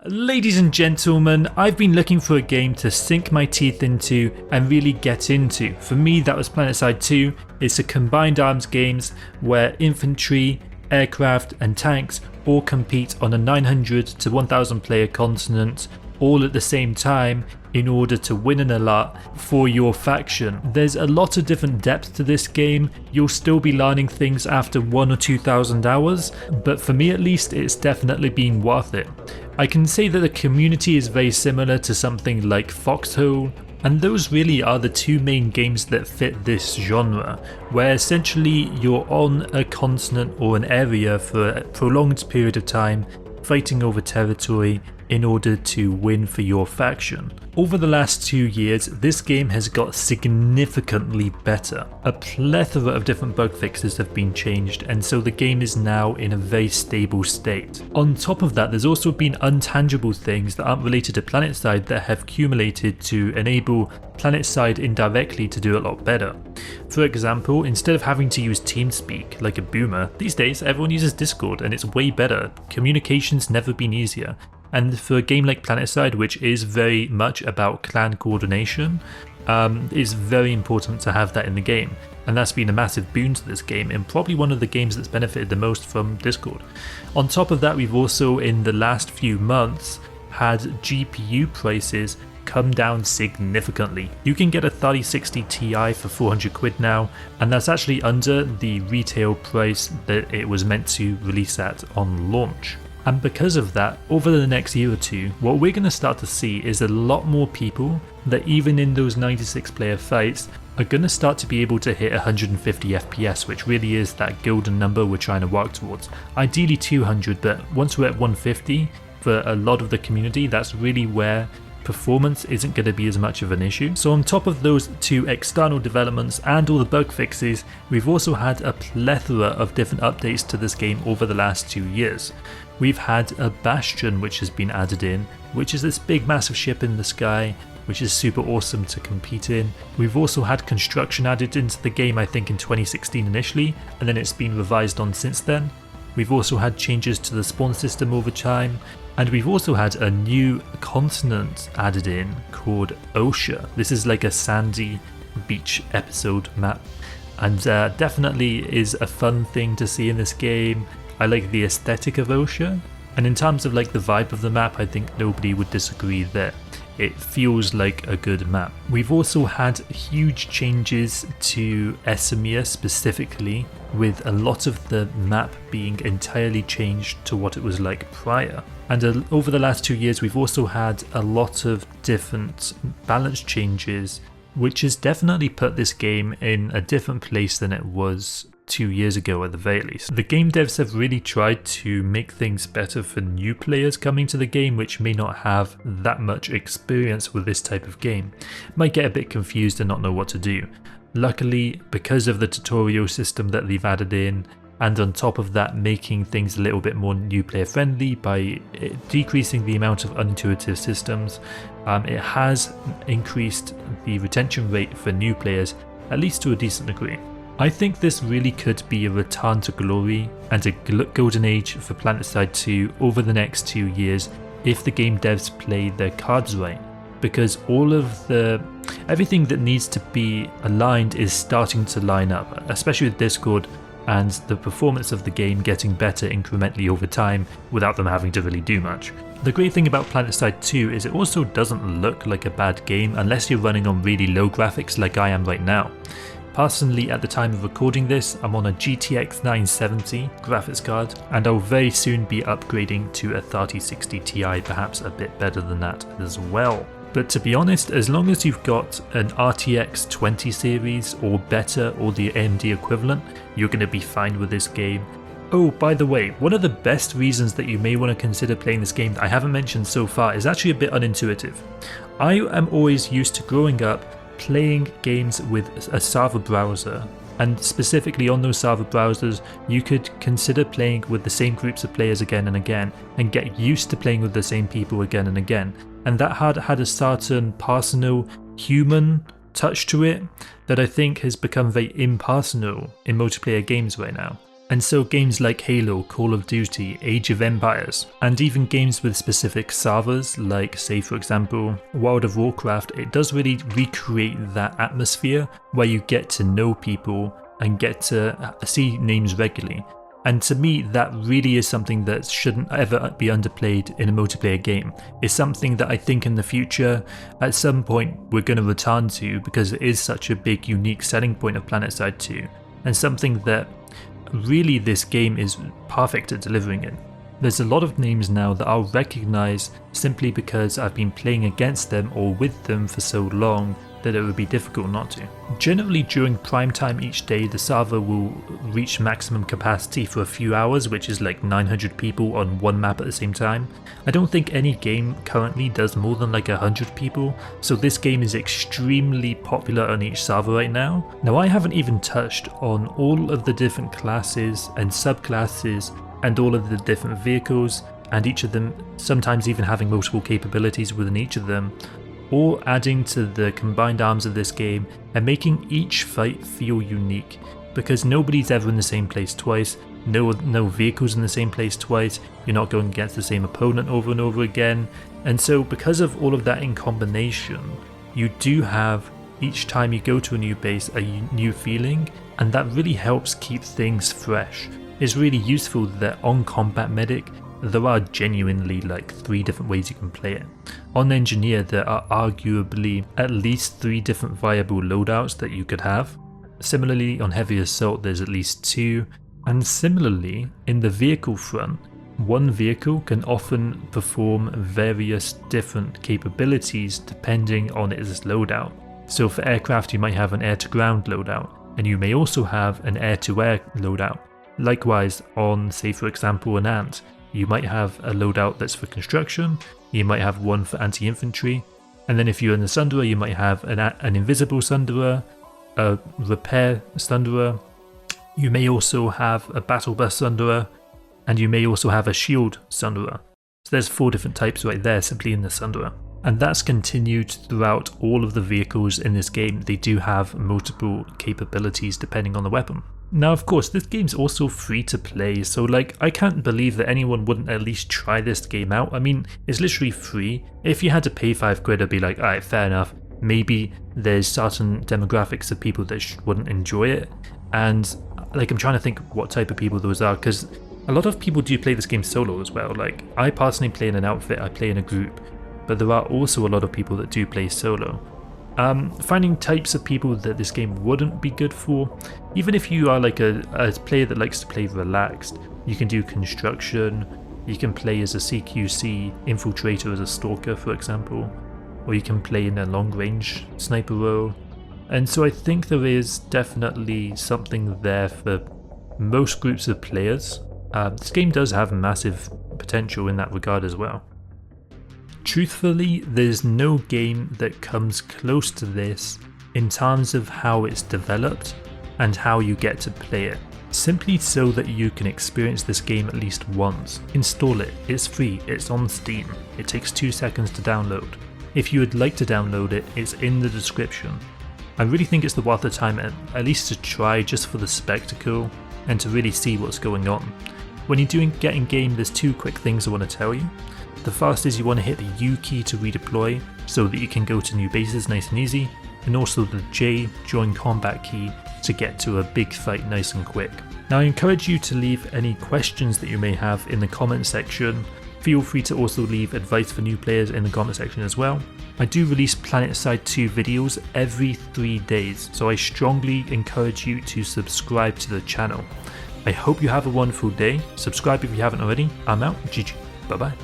Ladies and gentlemen, I've been looking for a game to sink my teeth into and really get into. For me, that was PlanetSide 2. It's a combined arms games where infantry, aircraft and tanks all compete on a 900 to 1000 player continent all at the same time in order to win an alert for your faction. There's a lot of different depth to this game. You'll still be learning things after 1 or 2,000 hours, but for me at least it's definitely been worth it. I can say that the community is very similar to something like Foxhole, and those really are the two main games that fit this genre, where essentially you're on a continent or an area for a prolonged period of time, fighting over territory in order to win for your faction. Over the last 2 years, this game has got significantly better. A plethora of different bug fixes have been changed, and so the game is now in a very stable state. On top of that, there's also been untangible things that aren't related to PlanetSide that have accumulated to enable PlanetSide indirectly to do a lot better. For example, instead of having to use TeamSpeak like a boomer, these days everyone uses Discord and it's way better. Communication's never been easier. And for a game like PlanetSide, which is very much about clan coordination, it's very important to have that in the game. And that's been a massive boon to this game, and probably one of the games that's benefited the most from Discord. On top of that, we've also in the last few months had GPU prices come down significantly. You can get a 3060 Ti for 400 quid now, and that's actually under the retail price that it was meant to release at on launch. And because of that, over the next year or two, what we're going to start to see is a lot more people that even in those 96 player fights are going to start to be able to hit 150 FPS, which really is that golden number we're trying to work towards. Ideally 200, but once we're at 150, for a lot of the community, that's really where performance isn't going to be as much of an issue. So on top of those two external developments and all the bug fixes, we've also had a plethora of different updates to this game over the last 2 years. We've had a Bastion which has been added in, which is this big massive ship in the sky, which is super awesome to compete in. We've also had construction added into the game, I think in 2016 initially, and then it's been revised on since then. We've also had changes to the spawn system over time, and we've also had a new continent added in called Osha. This is like a sandy beach episode map, and definitely is a fun thing to see in this game. I like the aesthetic of Osha, and in terms of like the vibe of the map, I think nobody would disagree that it feels like a good map. We've also had huge changes to Esamir specifically, with a lot of the map being entirely changed to what it was like prior. And over the last 2 years, we've also had a lot of different balance changes, which has definitely put this game in a different place than it was 2 years ago at the very least. The game devs have really tried to make things better for new players coming to the game which may not have that much experience with this type of game. Might get a bit confused and not know what to do. Luckily, because of the tutorial system that they've added in, and on top of that making things a little bit more new player friendly by decreasing the amount of unintuitive systems, it has increased the retention rate for new players, at least to a decent degree. I think this really could be a return to glory and a golden age for PlanetSide 2 over the next 2 years if the game devs play their cards right, because all of everything that needs to be aligned is starting to line up, especially with Discord and the performance of the game getting better incrementally over time without them having to really do much. The great thing about PlanetSide 2 is it also doesn't look like a bad game unless you're running on really low graphics like I am right now. Personally, at the time of recording this, I'm on a GTX 970 graphics card, and I'll very soon be upgrading to a 3060 Ti, perhaps a bit better than that as well. But to be honest, as long as you've got an RTX 20 series or better, or the AMD equivalent, you're going to be fine with this game. Oh, by the way, one of the best reasons that you may want to consider playing this game that I haven't mentioned so far is actually a bit unintuitive. I am always used to growing up playing games with a server browser, and specifically on those server browsers you could consider playing with the same groups of players again and again and get used to playing with the same people again and again, and that had a certain personal human touch to it that I think has become very impersonal in multiplayer games right now. And so games like Halo, Call of Duty, Age of Empires, and even games with specific servers like, say for example, World of Warcraft, it does really recreate that atmosphere where you get to know people and get to see names regularly. And to me, that really is something that shouldn't ever be underplayed in a multiplayer game. It's something that I think in the future, at some point, we're going to return to because it is such a big, unique selling point of PlanetSide 2, and something that really this game is perfect at delivering it. There's a lot of names now that I'll recognise simply because I've been playing against them or with them for so long that it would be difficult not to. Generally during prime time each day, the server will reach maximum capacity for a few hours, which is like 900 people on one map at the same time. I don't think any game currently does more than like 100 people, so this game is extremely popular on each server right now. Now I haven't even touched on all of the different classes and subclasses and all of the different vehicles, and each of them sometimes even having multiple capabilities within each of them, all adding to the combined arms of this game and making each fight feel unique, because nobody's ever in the same place twice, no vehicles in the same place twice, you're not going against the same opponent over and over again, and so because of all of that in combination, you do have, each time you go to a new base, a new feeling, and that really helps keep things fresh. It's really useful that on Combat Medic, there are genuinely like 3 different ways you can play it. On Engineer, there are arguably at least 3 different viable loadouts that you could have. Similarly, on Heavy Assault, there's at least 2. And similarly, in the vehicle front, one vehicle can often perform various different capabilities depending on its loadout. So for aircraft, you might have an air-to-ground loadout, and you may also have an air-to-air loadout. Likewise, on, say for example, an Ant, you might have a loadout that's for construction, you might have one for anti-infantry, and then if you're in the Sunderer, you might have an invisible Sunderer, a repair Sunderer, you may also have a battle bus Sunderer, and you may also have a shield Sunderer. So there's 4 different types right there simply in the Sunderer. And that's continued throughout all of the vehicles in this game. They do have multiple capabilities depending on the weapon. Now of course this game's also free to play, so like I can't believe that anyone wouldn't at least try this game out. I mean, it's literally free. If you had to pay 5 quid, I'd be like, alright, fair enough. Maybe there's certain demographics of people that wouldn't enjoy it, and like I'm trying to think what type of people those are, because a lot of people do play this game solo as well. Like I personally play in an outfit, I play in a group, but there are also a lot of people that do play solo. Finding types of people that this game wouldn't be good for, even if you are like a player that likes to play relaxed, you can do construction, you can play as a CQC infiltrator, as a stalker for example, or you can play in a long range sniper role, and so I think there is definitely something there for most groups of players. This game does have massive potential in that regard as well. Truthfully, there's no game that comes close to this in terms of how it's developed and how you get to play it, simply so that you can experience this game at least once. Install it, it's free, it's on Steam, it takes 2 seconds to download. If you would like to download it, it's in the description. I really think it's worth the time at least to try, just for the spectacle and to really see what's going on. When you're get in game, there's 2 quick things I want to tell you. The first is you want to hit the U key to redeploy so that you can go to new bases nice and easy, and also the J join combat key to get to a big fight nice and quick. Now I encourage you to leave any questions that you may have in the comment section. Feel free to also leave advice for new players in the comment section as well. I do release PlanetSide 2 videos every 3 days, so I strongly encourage you to subscribe to the channel. I hope you have a wonderful day. Subscribe if you haven't already. I'm out. GG. Bye bye.